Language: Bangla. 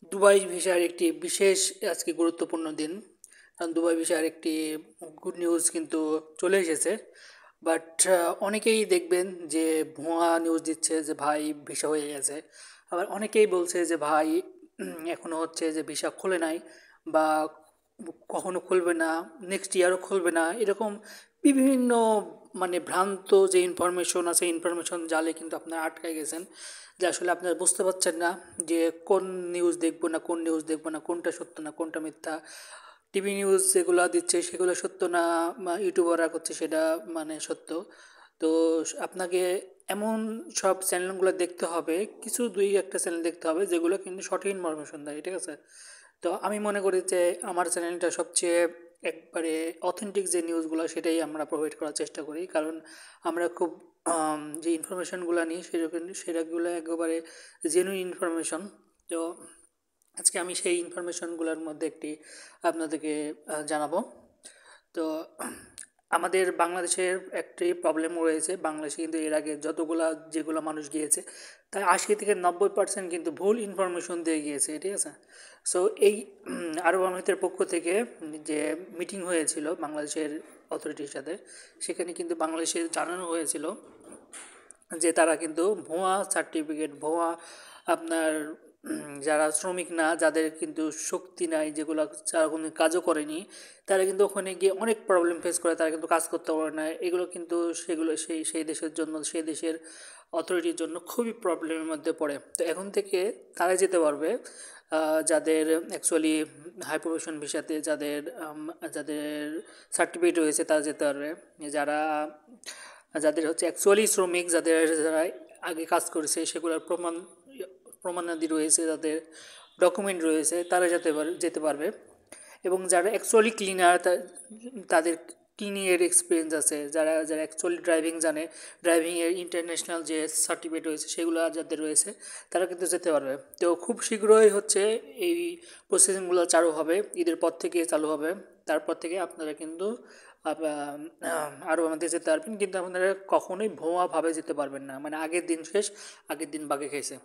দুবাই ভিসার একটি বিশেষ আজকে গুরুত্বপূর্ণ দিন। কারণ দুবাই ভিসার একটি গুড নিউজ কিন্তু চলে এসেছে। বাট অনেকেই দেখবেন যে ভুয়া নিউজ দিচ্ছে যে ভাই ভিসা হয়ে গেছে। আবার অনেকেই বলছে যে ভাই এখনও হচ্ছে যে ভিসা খোলে নাই বা কখনো খুলবে না, নেক্সট ইয়ারও খুলবে না, এরকম বিভিন্ন মানে ভ্রান্ত যে ইনফরমেশন আছে ইনফরমেশন জালে কিন্তু আপনারা আটকায় গেছেন, যে আসলে আপনারা বুঝতে পারছেন না যে কোন নিউজ দেখবো না কোন নিউজ দেখবো না, কোনটা সত্য না কোনটা মিথ্যা। টিভি নিউজ যেগুলো দিচ্ছে সেগুলো সত্য না, বা ইউটিউবাররা করছে সেটা মানে সত্য। তো আপনাকে এমন সব চ্যানেলগুলো দেখতে হবে, কিছু দুই একটা চ্যানেল দেখতে হবে যেগুলো কিন্তু সঠিক ইনফরমেশন দেয়, ঠিক আছে? তো আমি মনে করি যে আমার চ্যানেলটা সবচেয়ে একবারে অথেন্টিক যে নিউজগুলো সেটাই আমরা প্রোভাইড করার চেষ্টা করি, কারণ আমরা খুব যে ইনফরমেশনগুলো নিই সেটাগুলো একেবারে জেনুইন ইনফরমেশন। তো আজকে আমি সেই ইনফরমেশনগুলোর মধ্যে একটি আপনাদেরকে জানাবো। তো আমাদের বাংলাদেশের একটি প্রবলেম রয়েছে, বাংলাদেশে কিন্তু এর আগে যতগুলা যেগুলো মানুষ গিয়েছে তার 80 থেকে 90% কিন্তু ভুল ইনফরমেশন দিয়ে গিয়েছে, ঠিক আছে? সো এই আরব আমিরাতের পক্ষ থেকে যে মিটিং হয়েছিল বাংলাদেশের অথরিটির সাথে, সেখানে কিন্তু বাংলাদেশে জানানো হয়েছিল যে তারা কিন্তু ভুয়া সার্টিফিকেট, ভুয়া আপনার যারা শ্রমিক না, যাদের কিন্তু শক্তি নাই, যেগুলো যারা কোনো কাজও করেনি, তারা কিন্তু ওখানে গিয়ে অনেক প্রবলেম ফেস করে, তারা কিন্তু কাজ করতে পারে না। এগুলো কিন্তু সেগুলো সেই সেই দেশের জন্য, সেই দেশের অথরিটির জন্য খুবই প্রবলেমের মধ্যে পড়ে। তো এখন থেকে তারা যেতে পারবে যাদের অ্যাকচুয়ালি হাই প্রফেশন ভিসাতে, যাদের যাদের সার্টিফিকেট রয়েছে তারা যেতে পারবে। যারা যাদের হচ্ছে অ্যাকচুয়ালি শ্রমিক, যারা আগে কাজ করেছে সেগুলোর প্রমাণাদি রয়েছে, যাদের ডকুমেন্ট রয়েছে, তারা যেতে পারবে। এবং যারা অ্যাকচুয়ালি ক্লিনার, তাদের ক্লিনিংয়ের এক্সপিরিয়েন্স আছে, যারা যারা অ্যাকচুয়ালি ড্রাইভিং জানে, ড্রাইভিংয়ের ইন্টারন্যাশনাল যে সার্টিফিকেট রয়েছে সেগুলো যাদের রয়েছে, তারা কিন্তু যেতে পারবে। তো খুব শীঘ্রই হচ্ছে এই প্রসেসিংগুলো চালু হবে, ঈদের পর থেকে চালু হবে। তারপর থেকে আপনারা কিন্তু আরও আমাদের যেতে পারবেন, কিন্তু আপনারা কখনোই ভুয়াভাবে যেতে পারবেন না, মানে আগের দিন শেষ, আগের দিন বাগে খেয়েছে।